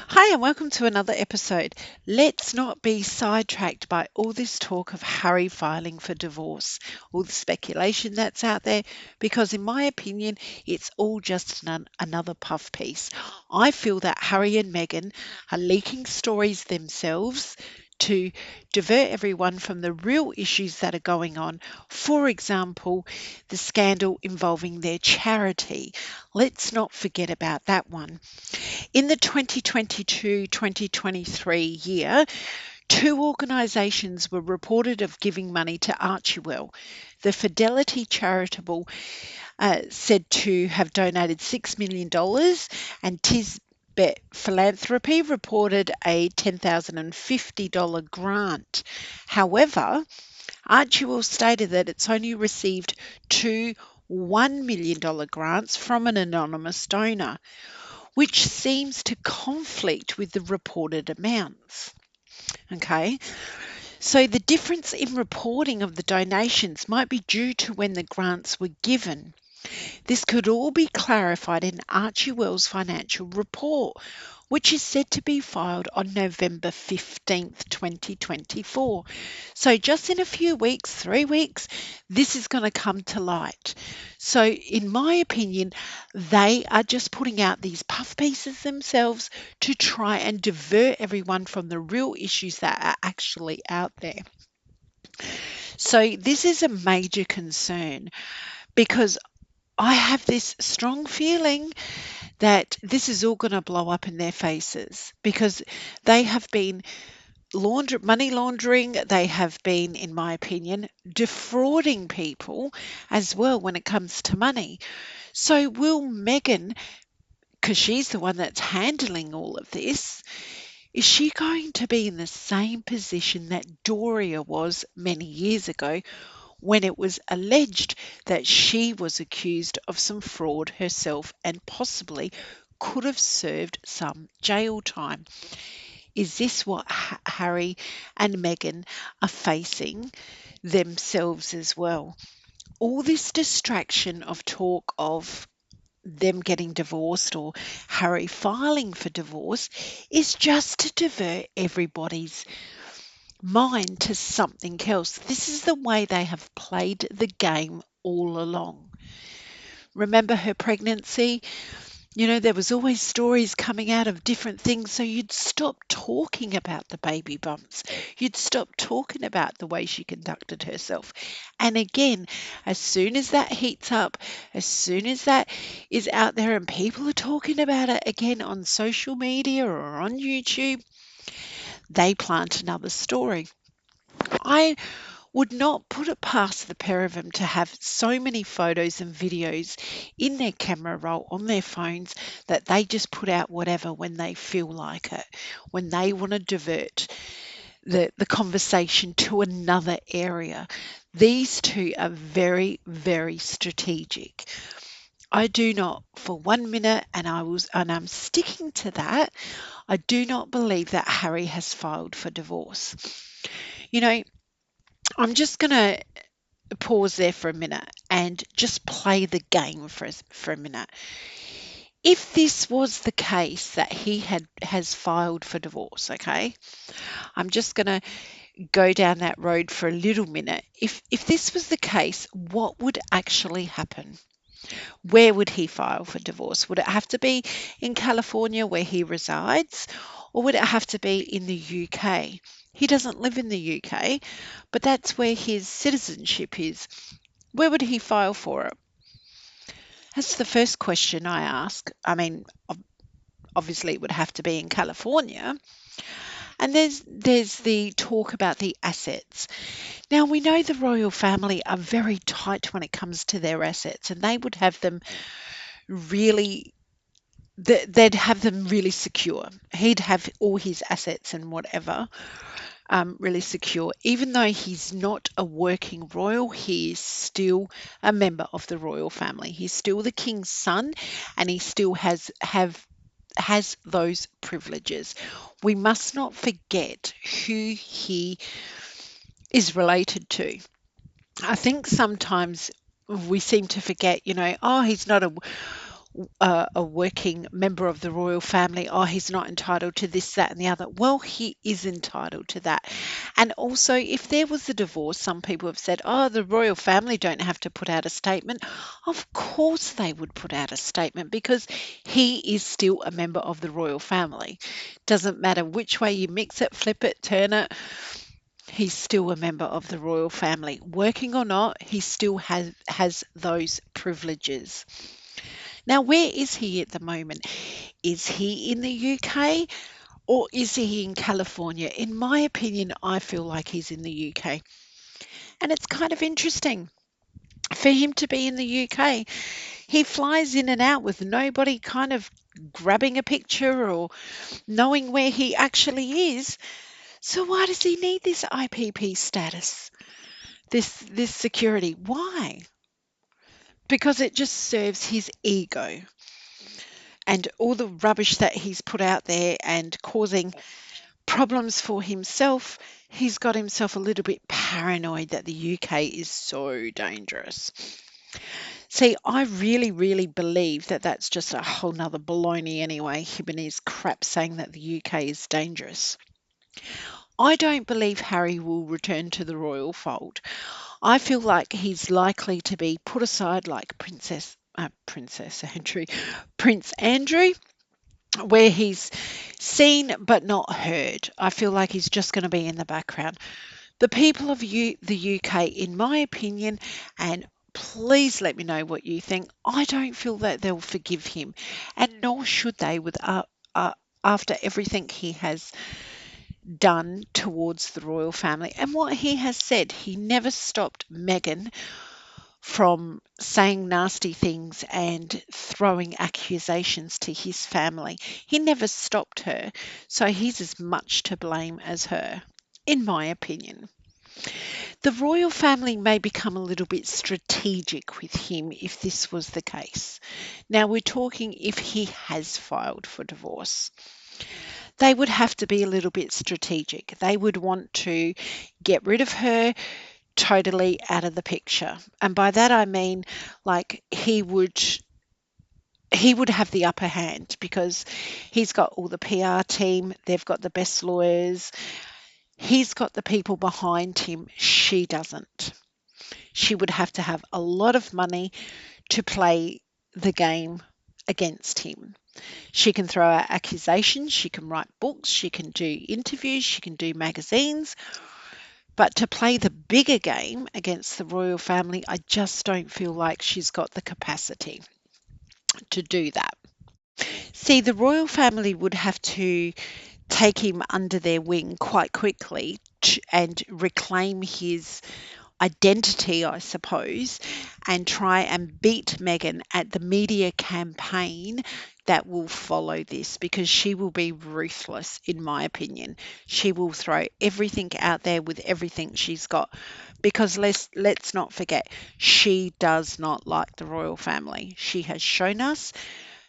Hi, and welcome to another episode. Let's not be sidetracked by all this talk of Harry filing for divorce, all the speculation that's out there, because, in my opinion, it's all just another puff piece. I feel that Harry and Meghan are leaking stories themselves to divert everyone from the real issues that are going on. For example, the scandal involving their charity. Let's not forget about that one. In the 2022-2023 year, two organisations were reported of giving money to Archewell. The Fidelity Charitable said to have donated $6 million, dollars, and Tisbet Philanthropy reported a $10,050 grant. However, Archewell stated that it's only received two $1 million grants from an anonymous donor, which seems to conflict with the reported amounts. Okay, so the difference in reporting of the donations might be due to when the grants were given. This could all be clarified in Archewell's financial report, which is said to be filed on November 15th, 2024. So, just in a few weeks, 3 weeks, this is going to come to light. So, in my opinion, they are just putting out these puff pieces themselves to try and divert everyone from the real issues that are actually out there. So, this is a major concern because I have this strong feeling that this is all going to blow up in their faces because they have been money laundering, they have been, in my opinion, defrauding people as well when it comes to money. So, will Meghan, because she's the one that's handling all of this, is she going to be in the same position that Doria was many years ago when it was alleged that she was accused of some fraud herself and possibly could have served some jail time? Is this what Harry and Meghan are facing themselves as well? All this distraction of talk of them getting divorced or Harry filing for divorce is just to divert everybody's mind to something else. This is the way they have played the game all along. Remember her pregnancy? There was always stories coming out of different things, so you'd stop talking about the baby bumps. You'd stop talking about the way she conducted herself. And again, as soon as that heats up, as soon as that is out there and people are talking about it again on social media or on YouTube, they plant another story. I would not put it past the pair of them to have so many photos and videos in their camera roll on their phones that they just put out whatever when they feel like it, when they want to divert the conversation to another area. These two are very, very strategic. I do not for 1 minute, and I'm sticking to that. I do not believe that Harry has filed for divorce. You know, I'm just going to pause there for a minute and just play the game for a minute. If this was the case that he has filed for divorce, okay, I'm just going to go down that road for a little minute. If this was the case, what would actually happen? Where would he file for divorce? Would it have to be in California where he resides, or would it have to be in the UK? He doesn't live in the UK, but that's where his citizenship is. Where would he file for it? That's the first question I ask. I mean, obviously it would have to be in California. And there's the talk about the assets. Now we know the royal family are very tight when it comes to their assets, and they would have them really they'd have them really secure. He'd have all his assets and whatever really secure. Even though he's not a working royal, he is still a member of the royal family. He's still the king's son, and he still has those privileges. We must not forget who he is related to. I think sometimes we seem to forget, oh, he's not a a working member of the royal family, oh, he's not entitled to this, that, and the other. Well, he is entitled to that. And also, if there was a divorce, some people have said, oh, the royal family don't have to put out a statement. Of course, they would put out a statement because he is still a member of the royal family. Doesn't matter which way you mix it, flip it, turn it. He's still a member of the royal family. Working or not, he still has those privileges. Now, where is he at the moment? Is he in the UK or is he in California? In my opinion, I feel like he's in the UK. And it's kind of interesting for him to be in the UK. He flies in and out with nobody kind of grabbing a picture or knowing where he actually is. So why does he need this IPP status? This security? Why? Because it just serves his ego and all the rubbish that he's put out there and causing problems for himself. He's got himself a little bit paranoid that the UK is so dangerous. See, I really, really believe that that's just a whole nother baloney anyway, him and his crap saying that the UK is dangerous. I don't believe Harry will return to the royal fold. I feel like he's likely to be put aside like Princess Andrew, Prince Andrew, where he's seen but not heard. I feel like he's just going to be in the background. The people of the UK, in my opinion, and please let me know what you think, I don't feel that they'll forgive him, and nor should they after everything he has done towards the royal family and what he has said. He never stopped Meghan from saying nasty things and throwing accusations to his family. He never stopped her, so he's as much to blame as her, in my opinion. The royal family may become a little bit strategic with him if this was the case. Now, we're talking if he has filed for divorce. They would have to be a little bit strategic. They would want to get rid of her totally out of the picture. And by that I mean like he would have the upper hand because he's got all the PR team, they've got the best lawyers, he's got the people behind him. She doesn't. She would have to have a lot of money to play the game against him. She can throw out accusations, she can write books, she can do interviews, she can do magazines, but to play the bigger game against the royal family, I just don't feel like she's got the capacity to do that. See, the royal family would have to take him under their wing quite quickly and reclaim his identity, I suppose, and try and beat Meghan at the media campaign that will follow this because she will be ruthless, in my opinion. She will throw everything out there with everything she's got because let's not forget, she does not like the royal family. She has shown us,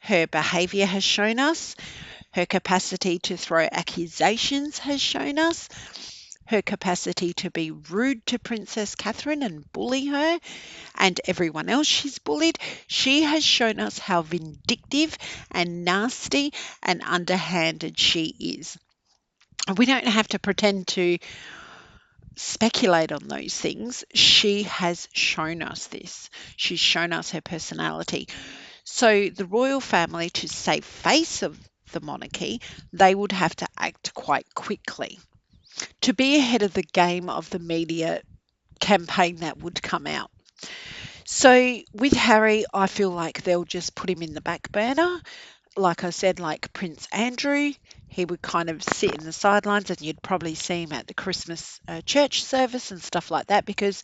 her behavior has shown us, her capacity to throw accusations has shown us, her capacity to be rude to Princess Catherine and bully her and everyone else she's bullied. She has shown us how vindictive and nasty and underhanded she is. We don't have to pretend to speculate on those things. She has shown us this. She's shown us her personality. So the royal family, to save face of the monarchy, they would have to act quite quickly to be ahead of the game of the media campaign that would come out. So with Harry, I feel like they'll just put him in the back burner. Like I said, like Prince Andrew, he would kind of sit in the sidelines and you'd probably see him at the Christmas church service and stuff like that because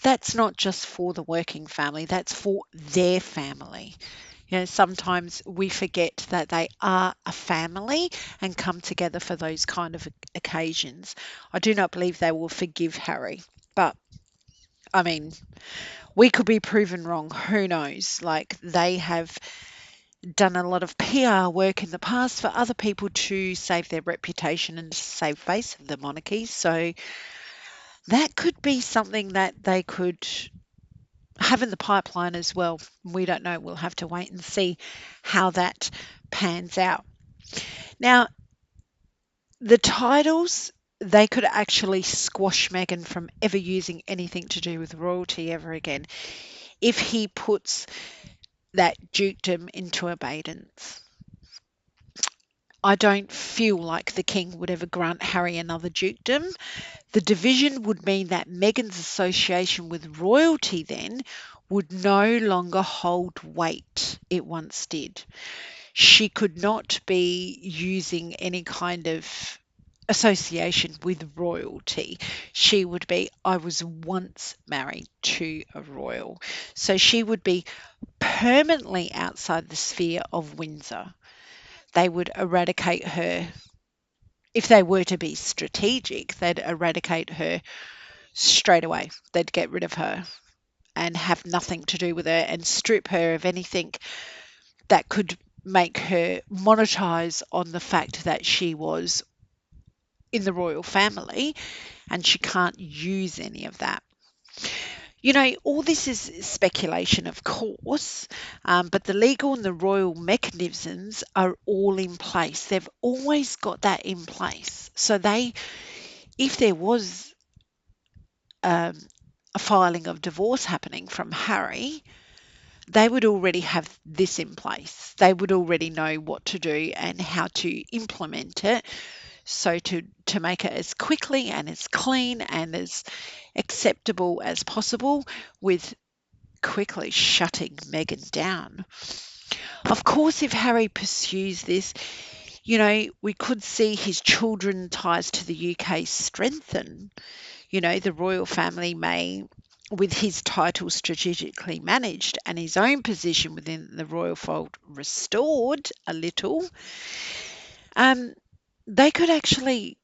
that's not just for the working family, that's for their family. You know, sometimes we forget that they are a family and come together for those kind of occasions. I do not believe they will forgive Harry, but I mean, we could be proven wrong. Who knows? Like, they have done a lot of PR work in the past for other people to save their reputation and to save face of the monarchy. So that could be something that they could have in the pipeline as well. We don't know. We'll have to wait and see how that pans out. Now, the titles, they could actually squash Meghan from ever using anything to do with royalty ever again if he puts that dukedom into abeyance. I don't feel like the king would ever grant Harry another dukedom. The division would mean that Meghan's association with royalty then would no longer hold weight it once did. She could not be using any kind of association with royalty. She would be, I was once married to a royal. So she would be permanently outside the sphere of Windsor. They would eradicate her. If they were to be strategic, they'd eradicate her straight away. They'd get rid of her and have nothing to do with her and strip her of anything that could make her monetize on the fact that she was in the royal family, and she can't use any of that. All this is speculation, of course, but the legal and the royal mechanisms are all in place. They've always got that in place. So if there was um, a filing of divorce happening from Harry, they would already have this in place. They would already know what to do and how to implement it. So to make it as quickly and as clean and as acceptable as possible with quickly shutting Meghan down. Of course, if Harry pursues this, we could see his children ties to the UK strengthen. The royal family may, with his title strategically managed and his own position within the royal fold restored a little, um, they could actually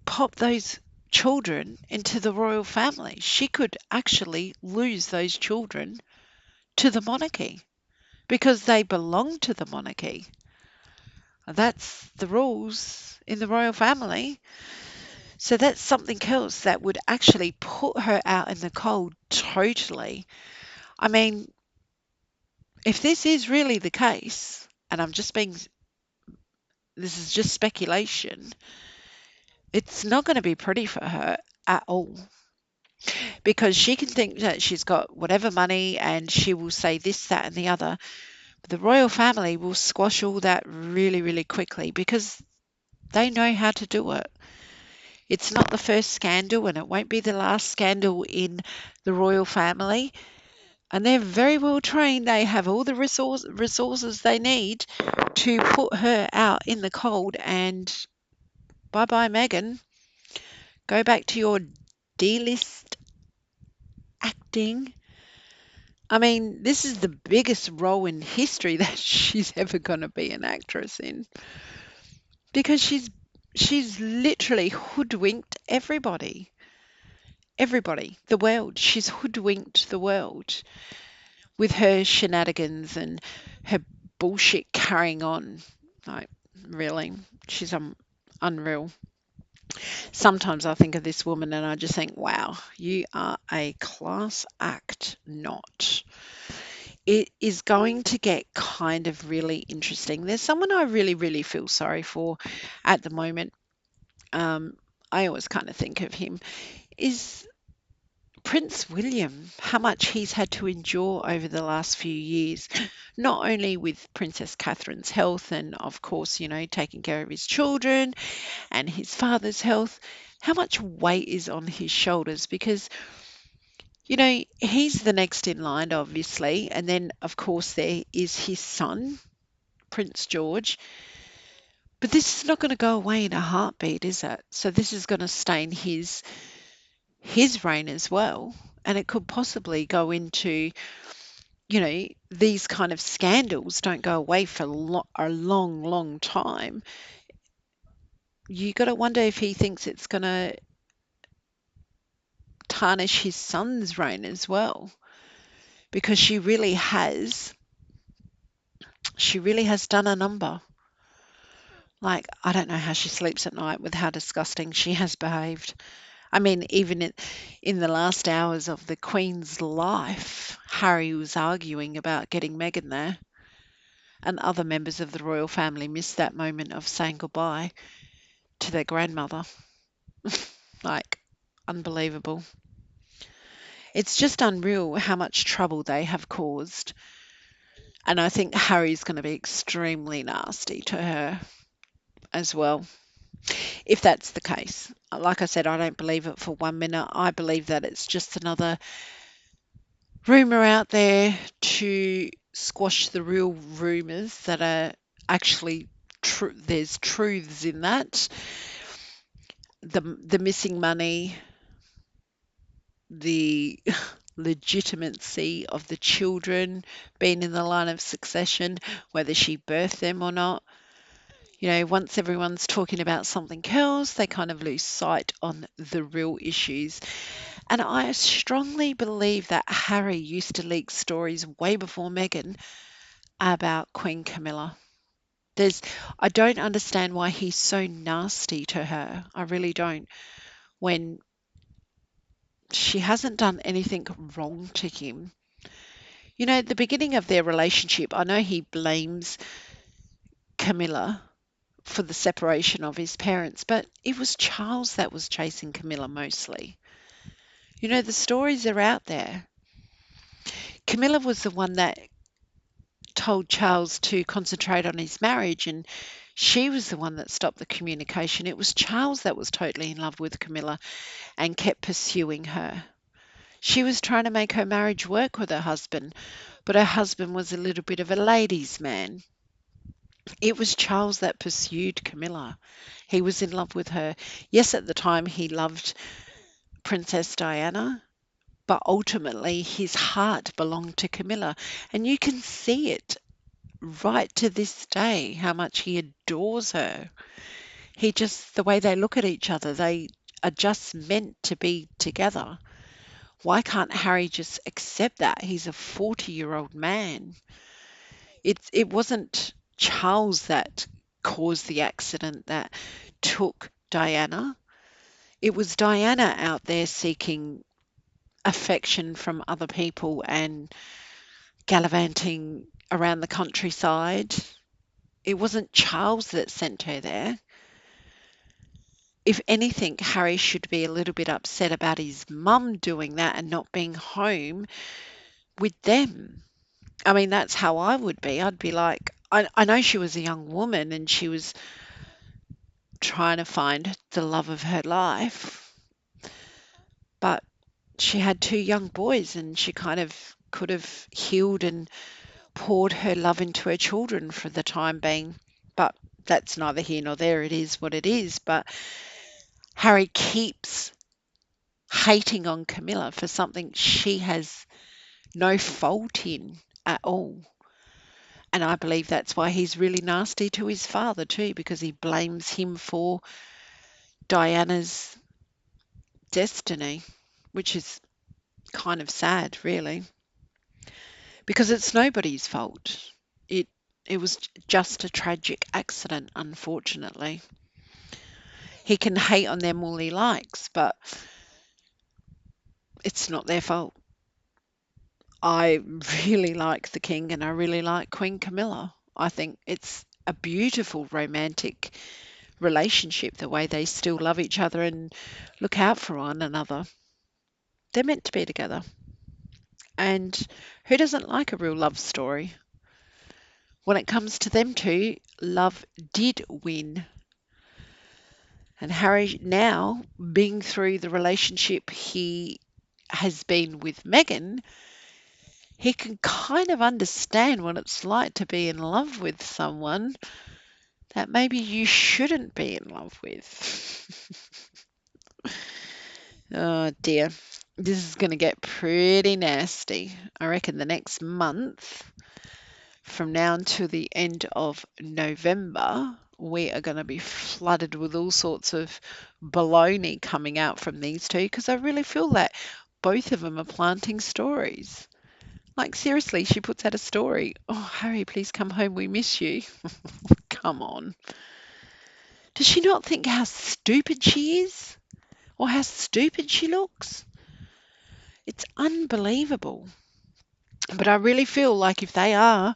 pop those children into the royal family. She could actually lose those children to the monarchy because they belong to the monarchy. That's the rules in the royal family. So that's something else that would actually put her out in the cold totally. I mean, if this is really the case, and this is just speculation, it's not going to be pretty for her at all. Because she can think that she's got whatever money and she will say this, that, and the other. But the royal family will squash all that really, really quickly because they know how to do it. It's not the first scandal and it won't be the last scandal in the royal family. And they're very well trained. They have all the resources they need to put her out in the cold. And bye bye, Meghan. Go back to your D-list acting. I mean, this is the biggest role in history that she's ever going to be an actress in because she's literally hoodwinked everybody. Everybody, the world. She's hoodwinked the world with her shenanigans and her bullshit carrying on. Like, really, she's unreal. Sometimes I think of this woman and I just think, wow, you are a class act not. It is going to get kind of really interesting. There's someone I really, really feel sorry for at the moment. I always kind of think of him is Prince William, how much he's had to endure over the last few years, not only with Princess Catherine's health and, of course, taking care of his children and his father's health, how much weight is on his shoulders because, he's the next in line, obviously. And then, of course, there is his son, Prince George. But this is not going to go away in a heartbeat, is it? So this is going to stain his reign as well. And it could possibly go into, these kind of scandals don't go away for a long, long time. You got to wonder if he thinks it's going to tarnish his son's reign as well, because she really has done a number. Like, I don't know how she sleeps at night with how disgusting she has behaved. I mean, even in the last hours of the Queen's life, Harry was arguing about getting Meghan there, and other members of the royal family missed that moment of saying goodbye to their grandmother. Like, unbelievable. It's just unreal how much trouble they have caused. And I think Harry's going to be extremely nasty to her as well, if that's the case. Like I said, I don't believe it for 1 minute. I believe that it's just another rumor out there to squash the real rumors that are actually true. There's truths in that. The missing money, the legitimacy of the children being in the line of succession, whether she birthed them or not. You know, once everyone's talking about something else, they kind of lose sight on the real issues. And I strongly believe that Harry used to leak stories way before Meghan about Queen Camilla. There's, I don't understand why he's so nasty to her. I really don't. When she hasn't done anything wrong to him. You know, at the beginning of their relationship, I know he blames Camilla for the separation of his parents, but it was Charles that was chasing Camilla mostly. You know, the stories are out there. Camilla was the one that told Charles to concentrate on his marriage, and she was the one that stopped the communication. It was Charles that was totally in love with Camilla and kept pursuing her. She was trying to make her marriage work with her husband, but her husband was a little bit of a ladies' man. It was Charles that pursued Camilla. He was in love with her. Yes, at the time he loved Princess Diana, but ultimately his heart belonged to Camilla. And you can see it right to this day how much he adores her. He just, the way they look at each other, they are just meant to be together. Why can't Harry just accept that? He's a 40-year-old man. It wasn't Charles that caused the accident that took Diana. It was Diana out there seeking affection from other people and gallivanting around the countryside. It wasn't Charles that sent her there. If anything, Harry should be a little bit upset about his mum doing that and not being home with them. I mean, that's how I would be. I'd be like, I know she was a young woman and she was trying to find the love of her life, but she had two young boys and she kind of could have healed and poured her love into her children for the time being. But that's neither here nor there. It is what it is. But Harry keeps hating on Camilla for something she has no fault in at all. And I believe that's why he's really nasty to his father too, because he blames him for Diana's destiny, which is kind of sad, really, because it's nobody's fault. It it was just a tragic accident, unfortunately. He can hate on them all he likes, but it's not their fault. I really like the King and I really like Queen Camilla. I think it's a beautiful romantic relationship, the way they still love each other and look out for one another. They're meant to be together. And who doesn't like a real love story? When it comes to them two, love did win. And Harry, now being through the relationship he has been with Meghan, he can kind of understand what it's like to be in love with someone that maybe you shouldn't be in love with. Oh dear. This is going to get pretty nasty. I reckon the next month, from now until the end of November, we are going to be flooded with all sorts of baloney coming out from these two because I really feel that both of them are planting stories. Like, seriously, she puts out a story. Oh, Harry, please come home. We miss you. Come on. Does she not think how stupid she is? or how stupid she looks. It's unbelievable. But I really feel like if they are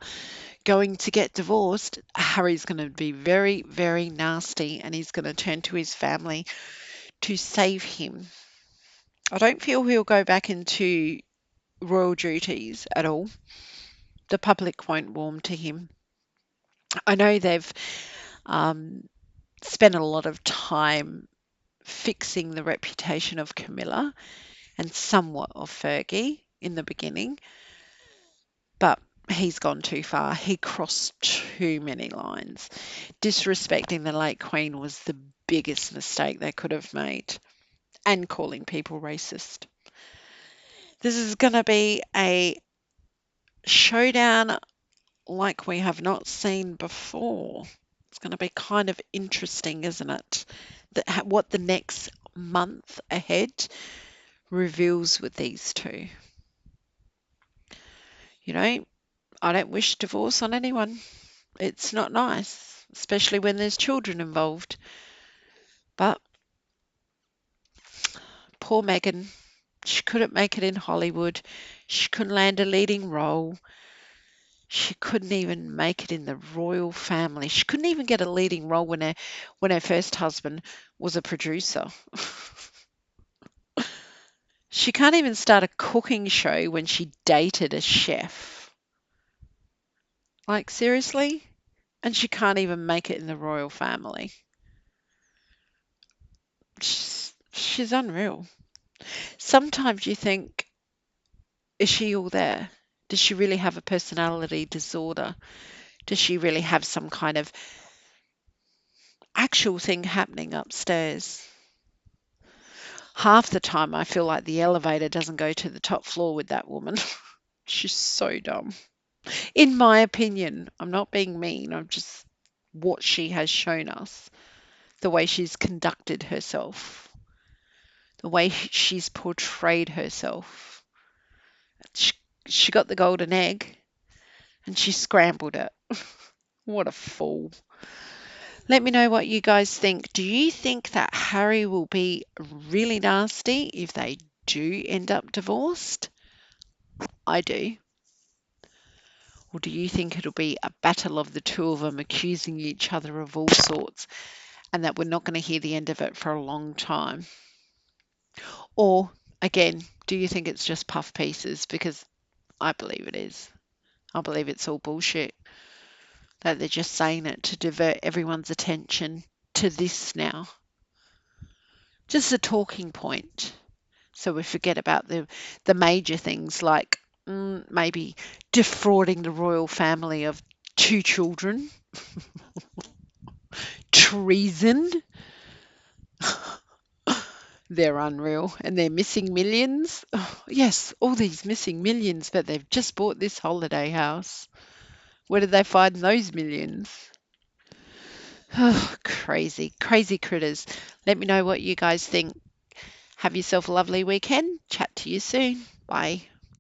going to get divorced, Harry's going to be very, very nasty and he's going to turn to his family to save him. I don't feel he'll go back into royal duties at all. The public won't warm to him. I know they've um, spent a lot of time fixing the reputation of Camilla and somewhat of Fergie in the beginning, but he's gone too far. He crossed too many lines. Disrespecting the late Queen was the biggest mistake they could have made, and calling people racist. This is going to be a showdown like we have not seen before. It's going to be kind of interesting, isn't it? What the next month ahead reveals with these two. You know, I don't wish divorce on anyone. It's not nice, especially when there's children involved. But poor Meghan, she couldn't make it in Hollywood. She couldn't land a leading role. She couldn't even make it in the royal family. She couldn't even get a leading role when her first husband was a producer. She can't even start a cooking show when she dated a chef. Like, seriously? And she can't even make it in the royal family. She's unreal. Sometimes you think, is she all there? Does she really have a personality disorder? Does she really have some kind of actual thing happening upstairs? Half the time, I feel like the elevator doesn't go to the top floor with that woman. She's so dumb. In my opinion, I'm not being mean, I'm just what she has shown us, the way she's conducted herself, the way she's portrayed herself. She, she got the golden egg and she scrambled it. What a fool. Let me know what you guys think. Do you think that Harry will be really nasty if they do end up divorced? I do. Or do you think it'll be a battle of the two of them accusing each other of all sorts and that we're not going to hear the end of it for a long time? Or, again, do you think it's just puff pieces? Because I believe it is. I believe it's all bullshit. That they're just saying it to divert everyone's attention to this now. Just a talking point. So we forget about the major things like maybe defrauding the royal family of 2 children, treason. They're unreal and they're missing millions. Oh, yes, all these missing millions, but they've just bought this holiday house. Where did they find those millions? Oh, crazy, crazy critters. Let me know what you guys think. Have yourself a lovely weekend. Chat to you soon. Bye.